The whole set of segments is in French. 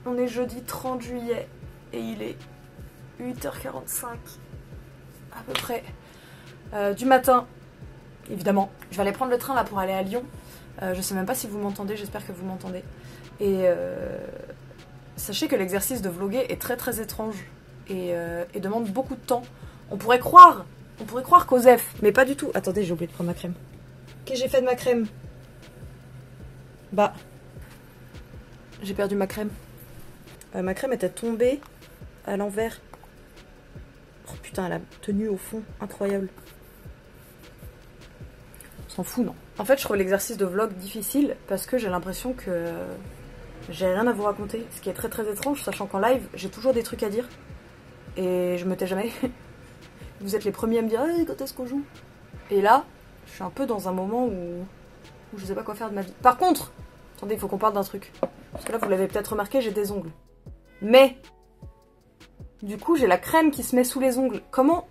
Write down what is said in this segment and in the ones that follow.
On est jeudi 30 juillet et il est 8h45 à peu près du matin. Évidemment, je vais aller prendre le train là pour aller à Lyon. Je sais même pas si vous m'entendez, j'espère que vous m'entendez. Et sachez que l'exercice de vlogger est très très étrange et demande beaucoup de temps. On pourrait croire qu'Osef, mais pas du tout. Attendez, j'ai oublié de prendre ma crème. Qu'est-ce que j'ai fait de ma crème? Bah, j'ai perdu ma crème. Ma crème était tombée à l'envers. Oh putain, elle a tenu au fond, incroyable. On s'en fout, non? En fait, je trouve l'exercice de vlog difficile parce que j'ai l'impression que j'ai rien à vous raconter. Ce qui est très très étrange, sachant qu'en live, j'ai toujours des trucs à dire. Et je me tais jamais. Vous êtes les premiers à me dire hey, quand est-ce qu'on joue? Et là, je suis un peu dans un moment où je sais pas quoi faire de ma vie. Par contre, attendez, il faut qu'on parle d'un truc. Parce que là, vous l'avez peut-être remarqué, j'ai des ongles. Mais, du coup, j'ai la crème qui se met sous les ongles. Comment?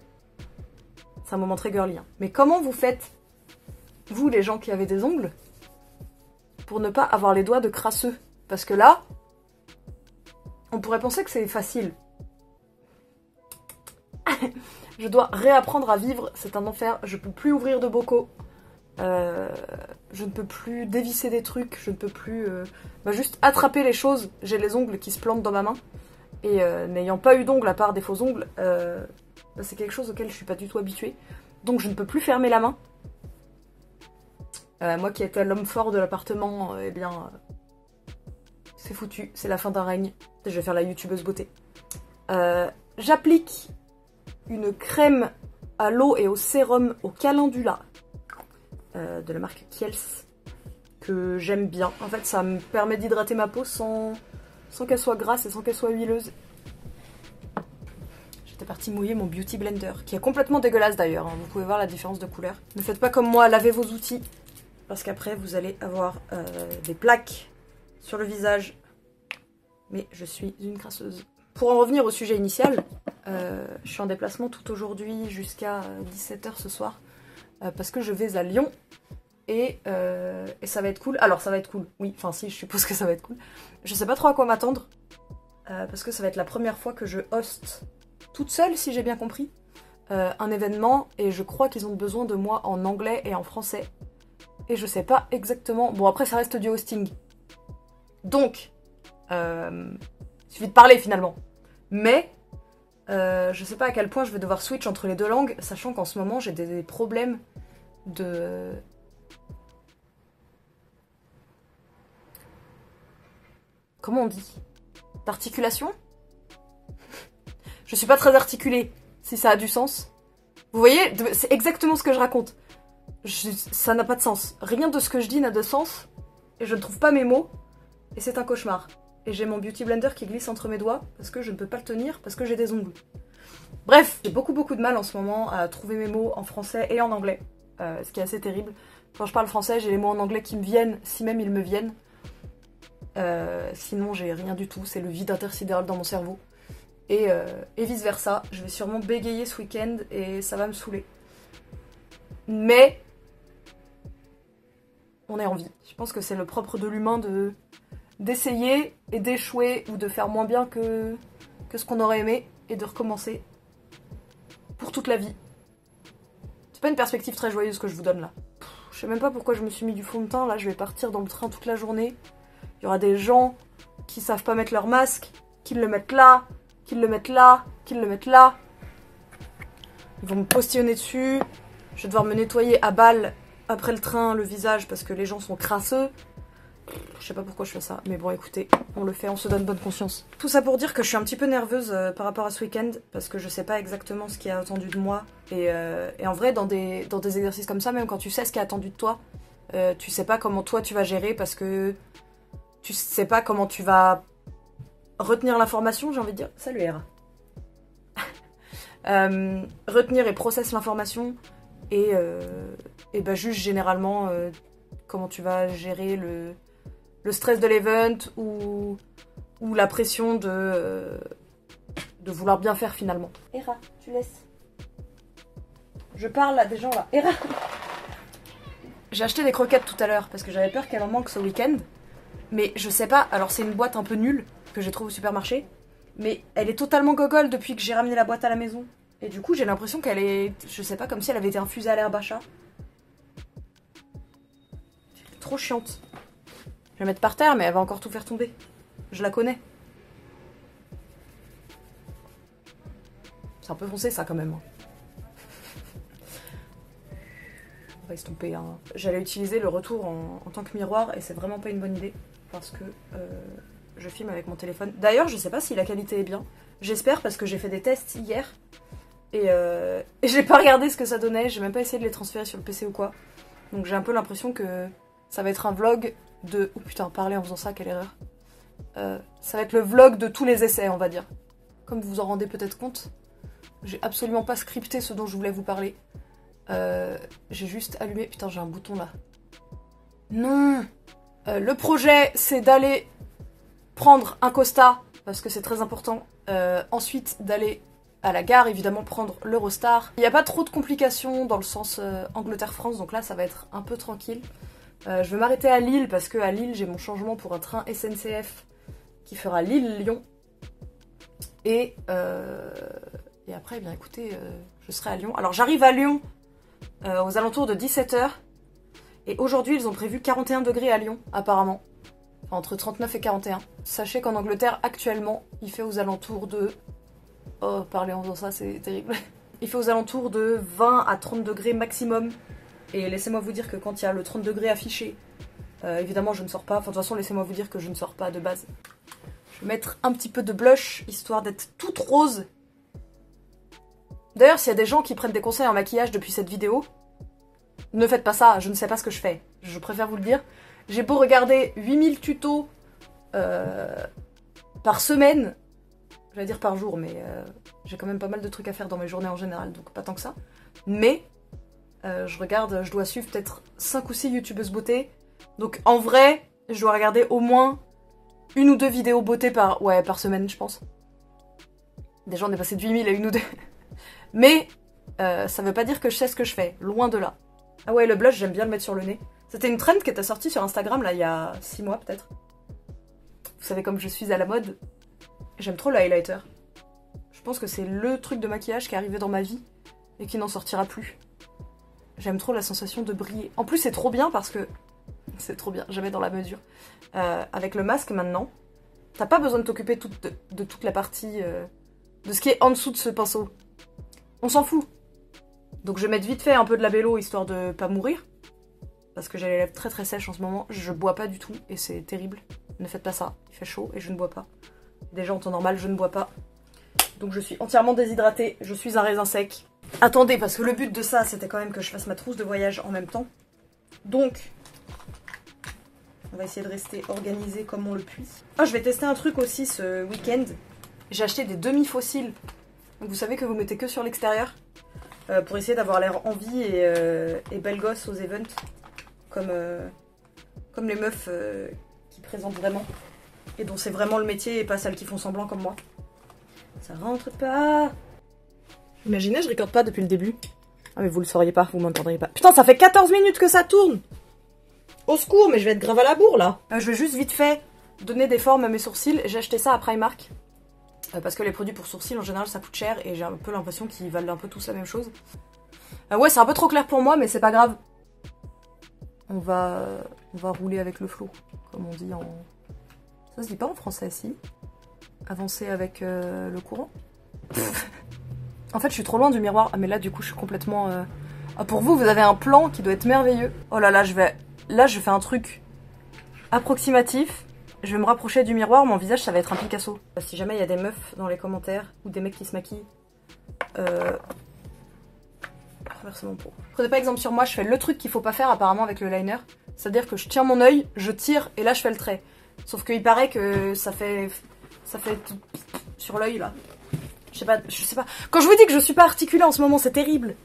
C'est un moment très girly, hein. Mais comment vous faites, vous les gens qui avez des ongles, pour ne pas avoir les doigts de crasseux? Parce que là, on pourrait penser que c'est facile. Je dois réapprendre à vivre, c'est un enfer. Je peux plus ouvrir de bocaux. Je ne peux plus dévisser des trucs. Je ne peux plus juste attraper les choses. J'ai les ongles qui se plantent dans ma main. Et n'ayant pas eu d'ongles à part des faux ongles, c'est quelque chose auquel je suis pas du tout habituée. Donc je ne peux plus fermer la main. Moi qui étais l'homme fort de l'appartement, eh bien... c'est foutu, c'est la fin d'un règne. Je vais faire la youtubeuse beauté. J'applique une crème à l'eau et au sérum au calendula de la marque Kiehl's que j'aime bien. En fait, ça me permet d'hydrater ma peau sans qu'elle soit grasse et sans qu'elle soit huileuse. J'étais partie mouiller mon Beauty Blender, qui est complètement dégueulasse d'ailleurs, hein. Vous pouvez voir la différence de couleur. Ne faites pas comme moi, lavez vos outils, parce qu'après vous allez avoir des plaques sur le visage. Mais je suis une crasseuse. Pour en revenir au sujet initial, je suis en déplacement tout aujourd'hui jusqu'à 17h ce soir, parce que je vais à Lyon. Et ça va être cool. Alors ça va être cool, oui, enfin si, je suppose que ça va être cool. Je sais pas trop à quoi m'attendre, parce que ça va être la première fois que je hoste toute seule, si j'ai bien compris, un événement, et je crois qu'ils ont besoin de moi en anglais et en français. Et je sais pas exactement... Bon, après ça reste du hosting. Donc, il suffit de parler finalement. Mais, je sais pas à quel point je vais devoir switch entre les deux langues, sachant qu'en ce moment j'ai des problèmes de... Comment on dit? D'articulation? Je suis pas très articulée, si ça a du sens. Vous voyez, c'est exactement ce que je raconte. Ça n'a pas de sens. Rien de ce que je dis n'a de sens. Et je ne trouve pas mes mots. Et c'est un cauchemar. Et j'ai mon Beauty Blender qui glisse entre mes doigts, parce que je ne peux pas le tenir, parce que j'ai des ongles. Bref, j'ai beaucoup de mal en ce moment à trouver mes mots en français et en anglais. Ce qui est assez terrible. Quand je parle français, j'ai les mots en anglais qui me viennent, si même ils me viennent. Sinon j'ai rien du tout, c'est le vide intersidéral dans mon cerveau. Et vice versa, je vais sûrement bégayer ce week-end et ça va me saouler. Mais on est en vie. Je pense que c'est le propre de l'humain d'essayer et d'échouer ou de faire moins bien que ce qu'on aurait aimé et de recommencer pour toute la vie. C'est pas une perspective très joyeuse que je vous donne là. Je sais même pas pourquoi je me suis mis du fond de teint là, je vais partir dans le train toute la journée. Il y aura des gens qui savent pas mettre leur masque, qui le mettent là, qui le mettent là, qui le mettent là. Ils vont me postillonner dessus. Je vais devoir me nettoyer à balle après le train le visage parce que les gens sont crasseux. Je sais pas pourquoi je fais ça, mais bon écoutez, on le fait, on se donne bonne conscience. Tout ça pour dire que je suis un petit peu nerveuse par rapport à ce week-end parce que je sais pas exactement ce qui est attendu de moi. Et en vrai, dans des exercices comme ça, même quand tu sais ce qui est attendu de toi, tu sais pas comment toi tu vas gérer parce que tu sais pas comment tu vas retenir l'information, j'ai envie de dire. Salut Hera. Retenir et process l'information et bah juste généralement comment tu vas gérer le stress de l'event ou la pression de vouloir bien faire finalement. Hera, tu laisses. Je parle à des gens là. Hera. J'ai acheté des croquettes tout à l'heure parce que j'avais peur qu'elle en manque ce week-end. Mais je sais pas, alors c'est une boîte un peu nulle. que j'ai trouvée au supermarché. Mais elle est totalement gogole depuis que j'ai ramené la boîte à la maison. Et du coup, j'ai l'impression qu'elle est, je sais pas, comme si elle avait été infusée à l'herbe à chat. Elle est trop chiante. Je vais la mettre par terre, mais elle va encore tout faire tomber. Je la connais. C'est un peu foncé ça quand même. On va estomper. Hein. J'allais utiliser le retour en tant que miroir et c'est vraiment pas une bonne idée parce que je filme avec mon téléphone. D'ailleurs, je sais pas si la qualité est bien. J'espère parce que j'ai fait des tests hier et j'ai pas regardé ce que ça donnait. J'ai même pas essayé de les transférer sur le PC ou quoi. Donc j'ai un peu l'impression que ça va être un vlog de... Oh putain, parler en faisant ça, quelle erreur. Ça va être le vlog de tous les essais, on va dire. Comme vous vous en rendez peut-être compte. J'ai absolument pas scripté ce dont je voulais vous parler. J'ai juste allumé... Putain, j'ai un bouton là. Non. Le projet, c'est d'aller prendre un Costa, parce que c'est très important. Ensuite, d'aller à la gare, évidemment, prendre l'Eurostar. Il n'y a pas trop de complications dans le sens Angleterre-France, donc là, ça va être un peu tranquille. Je vais m'arrêter à Lille, parce que à Lille, j'ai mon changement pour un train SNCF qui fera Lille-Lyon. Et après, eh bien écoutez, je serai à Lyon. Alors j'arrive à Lyon aux alentours de 17 h. Et aujourd'hui, ils ont prévu 41 degrés à Lyon, apparemment. Enfin, entre 39 et 41. Sachez qu'en Angleterre, actuellement, il fait aux alentours de... Oh, parler en faisant ça, c'est terrible. Il fait aux alentours de 20 à 30 degrés maximum. Et laissez-moi vous dire que quand il y a le 30 degrés affiché, évidemment, je ne sors pas. Enfin, de toute façon, laissez-moi vous dire que je ne sors pas de base. Je vais mettre un petit peu de blush, histoire d'être toute rose. D'ailleurs, s'il y a des gens qui prennent des conseils en maquillage depuis cette vidéo, ne faites pas ça, je ne sais pas ce que je fais. Je préfère vous le dire. J'ai beau regarder 8000 tutos par semaine, j'allais dire par jour, mais j'ai quand même pas mal de trucs à faire dans mes journées en général, donc pas tant que ça. Mais je dois suivre peut-être 5 ou 6 youtubeuses beauté. Donc en vrai, je dois regarder au moins 1 ou 2 vidéos beauté par semaine, je pense. Déjà, on est passé de 8000 à 1 ou 2. Mais ça veut pas dire que je sais ce que je fais, loin de là. Ah ouais, le blush, j'aime bien le mettre sur le nez. C'était une trend qui était sortie sur Instagram, là, il y a 6 mois, peut-être. Vous savez, comme je suis à la mode, j'aime trop le highlighter. Je pense que c'est le truc de maquillage qui est arrivé dans ma vie et qui n'en sortira plus. J'aime trop la sensation de briller. En plus, c'est trop bien parce que... C'est trop bien, jamais dans la mesure. Avec le masque, maintenant, t'as pas besoin de t'occuper de toute la partie... de ce qui est en dessous de ce pinceau. On s'en fout. Donc je vais mettre vite fait un peu de labello histoire de pas mourir. Parce que j'ai les lèvres très très sèches en ce moment. Je bois pas du tout et c'est terrible. Ne faites pas ça. Il fait chaud et je ne bois pas. Déjà en temps normal, je ne bois pas. Donc je suis entièrement déshydratée. Je suis un raisin sec. Attendez, parce que le but de ça, c'était quand même que je fasse ma trousse de voyage en même temps. Donc, on va essayer de rester organisé comme on le puisse. Ah, je vais tester un truc aussi ce week-end. J'ai acheté des demi-fossiles. Donc vous savez que vous mettez que sur l'extérieur. Pour essayer d'avoir l'air en vie et belle gosse aux events. Comme les meufs qui présentent vraiment. Et dont c'est vraiment le métier et pas celles qui font semblant comme moi. Ça rentre pas. Imaginez, je recorde pas depuis le début. Ah mais vous le sauriez pas, vous m'entendriez pas. Putain, ça fait 14 minutes que ça tourne. Au secours, mais je vais être grave à la bourre là. Je vais juste vite fait donner des formes à mes sourcils. J'ai acheté ça à Primark. Parce que les produits pour sourcils en général ça coûte cher et j'ai un peu l'impression qu'ils valent un peu tous la même chose. Ouais, c'est un peu trop clair pour moi, mais c'est pas grave. On va rouler avec le flow, comme on dit en... Ça se dit pas en français, si. Avancer avec le courant. En fait, je suis trop loin du miroir. Ah, mais là, du coup, je suis complètement... Ah, pour vous, vous avez un plan qui doit être merveilleux. Oh là là, Là, je fais un truc approximatif. Je vais me rapprocher du miroir, mon visage, ça va être un Picasso. Si jamais il y a des meufs dans les commentaires, ou des mecs qui se maquillent, traverser mon pot. Prenez pas exemple sur moi, je fais le truc qu'il faut pas faire apparemment avec le liner. C'est-à-dire que je tiens mon œil, je tire, et là je fais le trait. Sauf qu'il paraît que ça fait tout sur l'œil là. Je sais pas. Quand je vous dis que je suis pas articulée en ce moment, c'est terrible.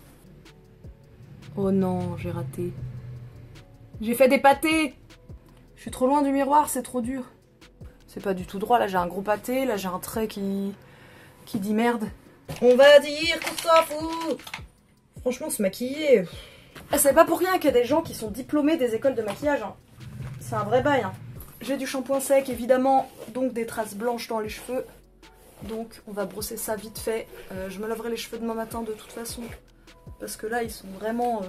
Oh non, j'ai raté. J'ai fait des pâtés. Je suis trop loin du miroir, c'est trop dur. C'est pas du tout droit, là j'ai un gros pâté, là j'ai un trait qui dit merde. On va dire qu'on s'en fout. Franchement, se maquiller... C'est pas pour rien qu'il y a des gens qui sont diplômés des écoles de maquillage. Hein. C'est un vrai bail. Hein. J'ai du shampoing sec évidemment, donc des traces blanches dans les cheveux. Donc on va brosser ça vite fait. Je me laverai les cheveux demain matin de toute façon. Parce que là ils sont vraiment...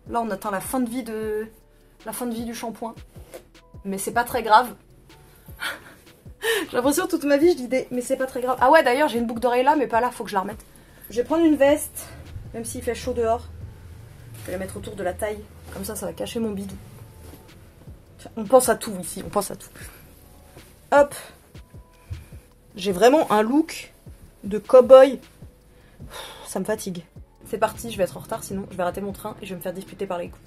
Là on atteint la fin de vie du shampoing. Mais c'est pas très grave. J'ai l'impression toute ma vie je dis des... Mais c'est pas très grave. Ah ouais d'ailleurs j'ai une boucle d'oreille là mais pas là, faut que je la remette. Je vais prendre une veste, même s'il fait chaud dehors. Je vais la mettre autour de la taille. Comme ça va cacher mon bidou. On pense à tout ici, on pense à tout. Hop. J'ai vraiment un look de cow-boy. Ça me fatigue. C'est parti, je vais être en retard sinon je vais rater mon train et je vais me faire disputer par les coups.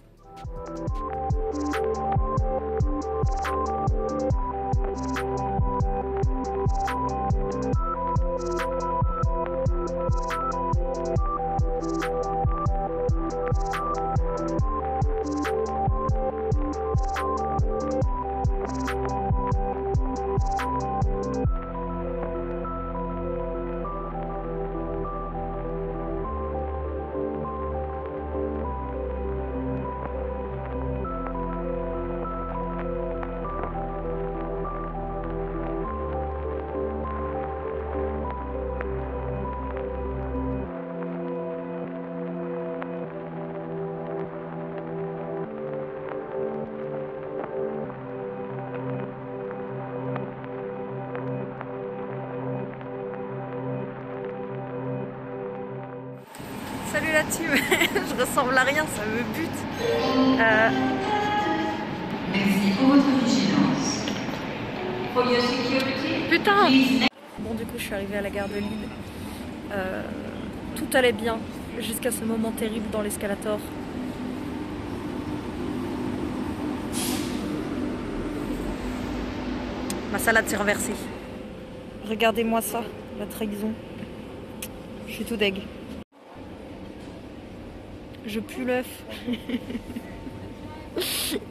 Salut la team, je ressemble à rien, ça me bute. Merci pour votre vigilance. For your security. Putain. Bon du coup je suis arrivée à la gare de Lille. Tout allait bien jusqu'à ce moment terrible dans l'escalator. Ma salade s'est renversée. Regardez-moi ça, la trahison. Je suis tout deg. Je pue l'œuf.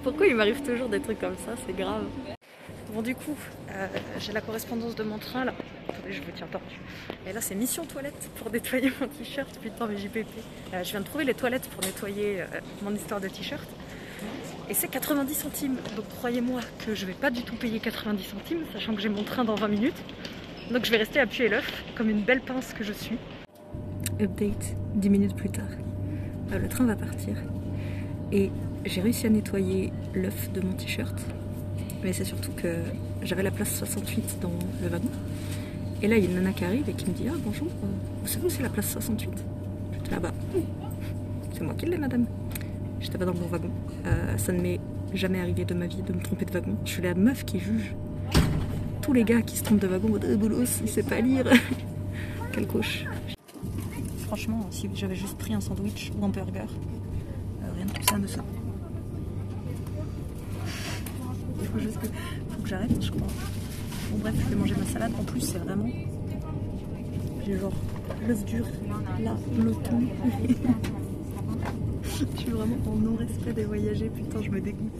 Pourquoi il m'arrive toujours des trucs comme ça? C'est grave. Bon du coup, j'ai la correspondance de mon train là. Attendez, je vous tiens tordu. Et là c'est mission toilette pour nettoyer mon t-shirt. Putain mais JPP. Je viens de trouver les toilettes pour nettoyer mon histoire de t-shirt. Et c'est 90 centimes. Donc croyez-moi que je vais pas du tout payer 90 centimes, sachant que j'ai mon train dans 20 minutes. Donc je vais rester à puer l'œuf, comme une belle pince que je suis. Update, 10 minutes plus tard. Le train va partir et j'ai réussi à nettoyer l'œuf de mon t-shirt, mais c'est surtout que j'avais la place 68 dans le wagon et là il y a une nana qui arrive et qui me dit: ah bonjour, vous savez où c'est la place 68? J'étais là-bas. C'est moi qui l'ai madame. J'étais pas dans le bon wagon. Ça ne m'est jamais arrivé de ma vie de me tromper de wagon. Je suis la meuf qui juge tous les gars qui se trompent de wagon. Boulos, il sait pas lire. Quelle couche. Franchement, si j'avais juste pris un sandwich ou un burger, rien de tout ça de ça. Il faut juste que, j'arrête, je crois. Bon bref, je vais manger ma salade. En plus, c'est vraiment... J'ai genre l'œuf dur, là, le thon. Je suis vraiment en non-respect des voyagers, putain, je me dégoûte.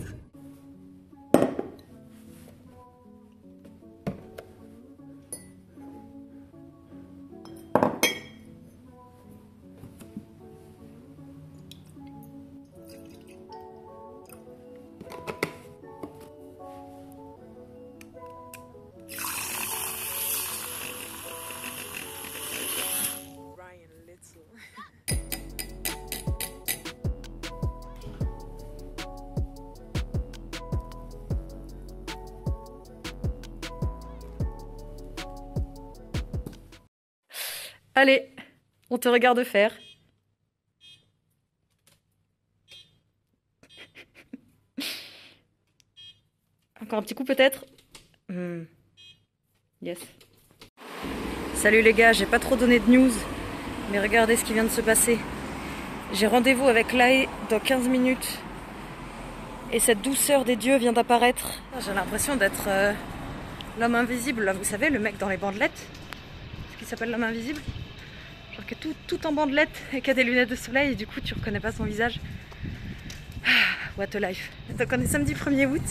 Allez, on te regarde faire. Encore un petit coup peut-être. Yes. Salut les gars, j'ai pas trop donné de news, mais regardez ce qui vient de se passer. J'ai rendez-vous avec Lae dans 15 minutes. Et cette douceur des dieux vient d'apparaître. J'ai l'impression d'être l'homme invisible, là, vous savez, le mec dans les bandelettes. Ce qui s'appelle l'homme invisible. Genre qui est tout en bandelette et qui a des lunettes de soleil et du coup tu reconnais pas son visage. What a life. Donc on est samedi 1er août.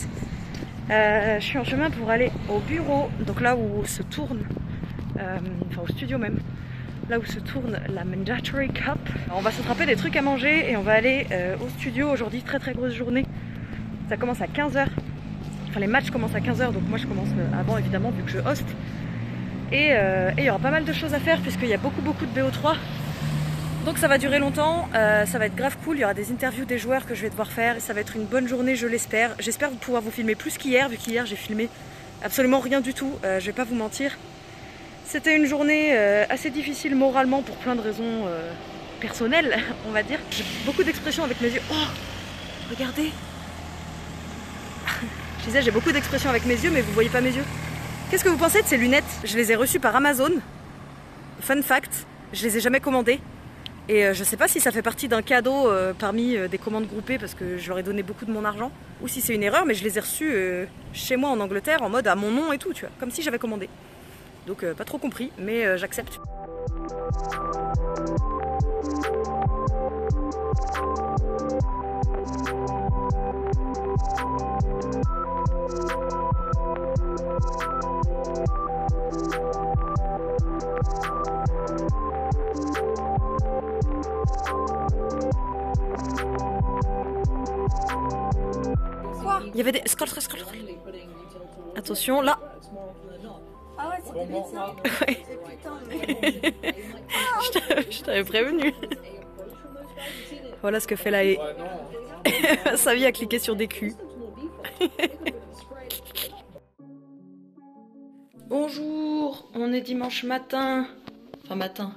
Je suis en chemin pour aller au bureau, donc là où se tourne, enfin au studio même, là où se tourne la Mandatory Cup. On va s'attraper des trucs à manger et on va aller au studio aujourd'hui, très grosse journée. Ça commence à 15h. enfin les matchs commencent à 15h, donc moi je commence avant évidemment vu que je hoste. Et il y aura pas mal de choses à faire puisqu'il y a beaucoup de BO3. Donc ça va durer longtemps, ça va être grave cool, il y aura des interviews des joueurs que je vais devoir faire. Ça va être une bonne journée, je l'espère. J'espère pouvoir vous filmer plus qu'hier, vu qu'hier j'ai filmé absolument rien du tout, je vais pas vous mentir. C'était une journée assez difficile moralement pour plein de raisons personnelles, on va dire. J'ai beaucoup d'expressions avec mes yeux. Oh, regardez. Je disais, j'ai beaucoup d'expressions avec mes yeux, mais vous voyez pas mes yeux. Qu'est-ce que vous pensez de ces lunettes? Je les ai reçues par Amazon. Fun fact, je les ai jamais commandées. Et je sais pas si ça fait partie d'un cadeau parmi des commandes groupées parce que je leur ai donné beaucoup de mon argent. Ou si c'est une erreur, mais je les ai reçues chez moi en Angleterre en mode à mon nom et tout, tu vois. Comme si j'avais commandé. Donc pas trop compris, mais j'accepte. Quoi? Il y avait des... Scroll. Attention, là. Ah ouais, c'est débile ça. Ouais. Je t'avais prévenu. Voilà ce que fait la haie. Sa vie à cliquer sur des culs. Bonjour, on est dimanche matin. Enfin matin.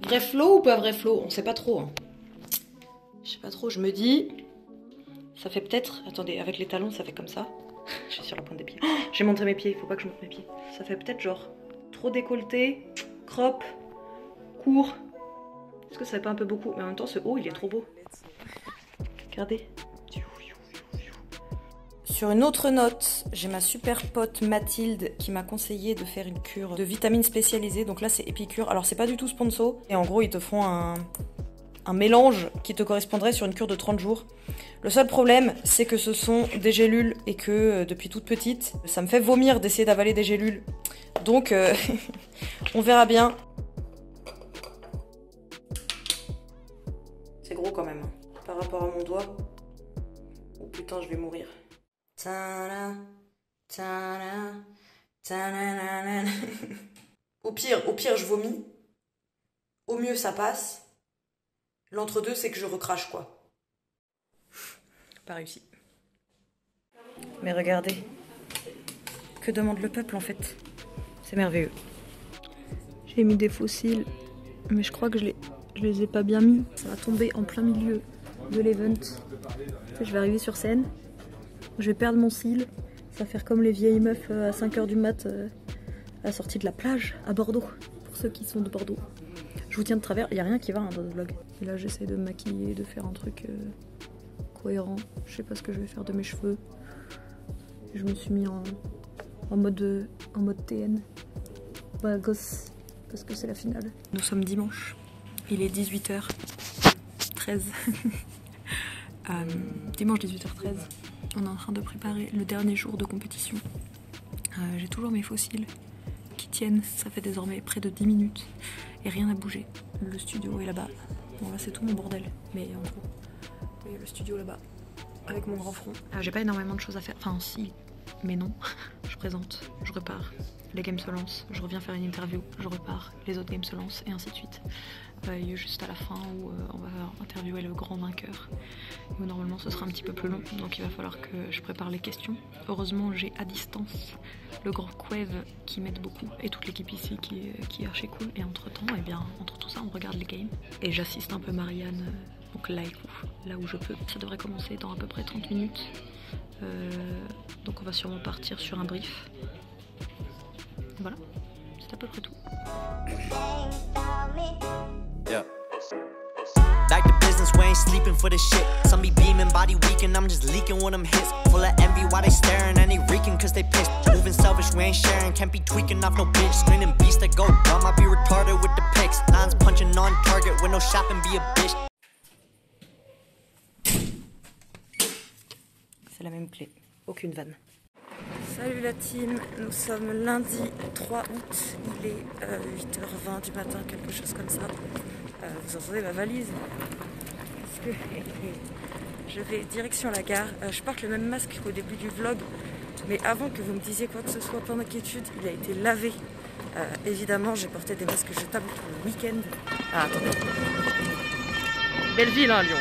Vrai flow ou pas vrai flow? On sait pas trop. Hein. Je sais pas trop, je me dis... Ça fait peut-être... Attendez, avec les talons ça fait comme ça. Je suis sur la pointe des pieds. Oh, j'ai montré mes pieds, il faut pas que je montre mes pieds. Ça fait peut-être genre trop décolleté, crop, court. Est-ce que ça fait pas un peu beaucoup? Mais en même temps ce haut il est trop beau. Regardez. Sur une autre note, j'ai ma super pote Mathilde qui m'a conseillé de faire une cure de vitamines spécialisées. Donc là c'est Epicure. Alors c'est pas du tout sponsor. Et en gros ils te font un mélange qui te correspondrait sur une cure de 30 jours. Le seul problème, c'est que ce sont des gélules et que depuis toute petite, ça me fait vomir d'essayer d'avaler des gélules. Donc, on verra bien. C'est gros quand même, par rapport à mon doigt. Oh putain, je vais mourir. Au pire, je vomis. Au mieux, ça passe. L'entre-deux, c'est que je recrache, quoi. Pas réussi. Mais regardez. Que demande le peuple, en fait? C'est merveilleux. J'ai mis des fossiles, mais je crois que je les ai pas bien mis. Ça va tomber en plein milieu de l'event. Je vais arriver sur scène. Je vais perdre mon cil. Ça va faire comme les vieilles meufs à 5h du mat à la sortie de la plage à Bordeaux. Pour ceux qui sont de Bordeaux. Je vous tiens de travers, il n'y a rien qui va hein, dans ce vlog. Et là j'essaie de me maquiller, de faire un truc cohérent. Je sais pas ce que je vais faire de mes cheveux. Je me suis mis en mode TN. Bah gosse, parce que c'est la finale. Nous sommes dimanche, il est 18h13. Dimanche 18h13. On est en train de préparer le dernier jour de compétition. J'ai toujours mes fossiles qui tiennent, ça fait désormais près de 10 minutes. Et rien n'a bougé. Le studio est là-bas. Bon là c'est tout mon bordel. Mais en gros, il y a le studio là-bas. Avec mon grand front. J'ai pas énormément de choses à faire. Enfin si, mais non. Je présente, je repars. Les games se lancent, je reviens faire une interview, je repars. Les autres games se lancent et ainsi de suite. Il y a juste à la fin où on va interviewer le grand vainqueur. Où normalement ce sera un petit peu plus long. Donc il va falloir que je prépare les questions. Heureusement j'ai à distance le grand Quev qui m'aide beaucoup. Et toute l'équipe ici qui est archi cool. Et entre temps, eh bien, entre tout ça on regarde les games. Et j'assiste un peu Marianne. Donc là où je peux. Ça devrait commencer dans à peu près 30 minutes. Donc on va sûrement partir sur un brief. Voilà, c'est à peu près tout. Yeah. Like the business, we ain't sleeping for this shit. Some be beaming, body weak, and I'm just leaking when I'm hits. Full of envy, why they staring and they reeking cause they pissed. Moving selfish, we ain't sharing, can't be tweaking off no bitch. Screaming beast that go dumb, I be retarded with the pics. Lines punching on target with no shopping, be a bitch. C'est la même clé, aucune vanne. Salut la team, nous sommes lundi 3 août, il est 8h20 du matin, quelque chose comme ça. Vous entendez ma valise? Parce que je vais direction la gare. Je porte le même masque qu'au début du vlog, Mais avant que vous me disiez quoi que ce soit, plein d'inquiétude, il a été lavé. Évidemment, j'ai porté des masques jetables pour le week-end. Ah, attendez. Belle ville, hein, Lyon.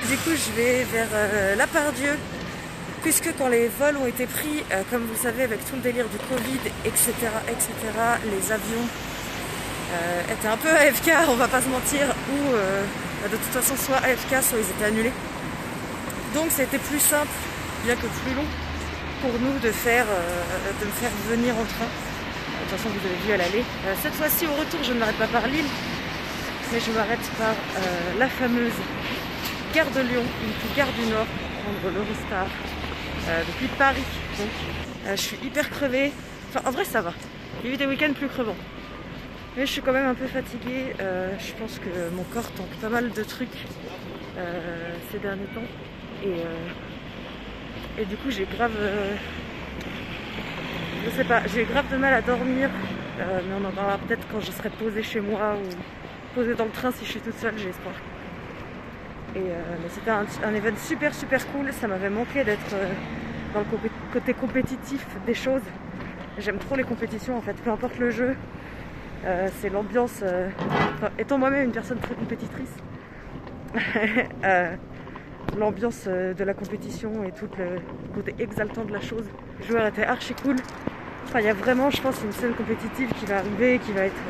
Du coup, je vais vers La Part-Dieu, puisque quand les vols ont été pris, comme vous le savez, avec tout le délire du Covid, etc., les avions étaient un peu AFK, on va pas se mentir, ou de toute façon soit AFK, soit ils étaient annulés. Donc c'était plus simple, bien que plus long, pour nous de me faire venir en train. De toute façon, vous avez vu à l'aller. Cette fois-ci, au retour, je ne m'arrête pas par Lille, mais je m'arrête par la fameuse gare de Lyon, une gare du Nord, pour prendre l'Eurostar depuis Paris. Donc, je suis hyper crevée. Enfin, en vrai, ça va. Il y a eu des week-ends plus crevants. Mais je suis quand même un peu fatiguée. Je pense que mon corps tente pas mal de trucs ces derniers temps. Et du coup, j'ai grave... je sais pas, j'ai grave de mal à dormir. Mais on en parlera peut-être quand je serai posée chez moi ou posée dans le train si je suis toute seule, j'ai espoir. Mais c'était un event super cool. Ça m'avait manqué d'être dans le côté compétitif des choses. J'aime trop les compétitions en fait, peu importe le jeu. C'est l'ambiance, étant moi-même une personne très compétitrice, l'ambiance de la compétition et tout le côté exaltant de la chose. Le joueur était archi cool. Enfin, il y a vraiment, je pense, une scène compétitive qui va arriver, qui va être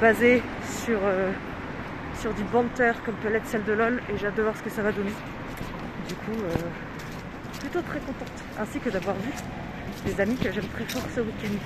basée sur du banter comme peut l'être celle de LOL, et j'ai hâte de voir ce que ça va donner. Du coup, plutôt très contente, ainsi que d'avoir vu des amis que j'aime très fort ce week-end.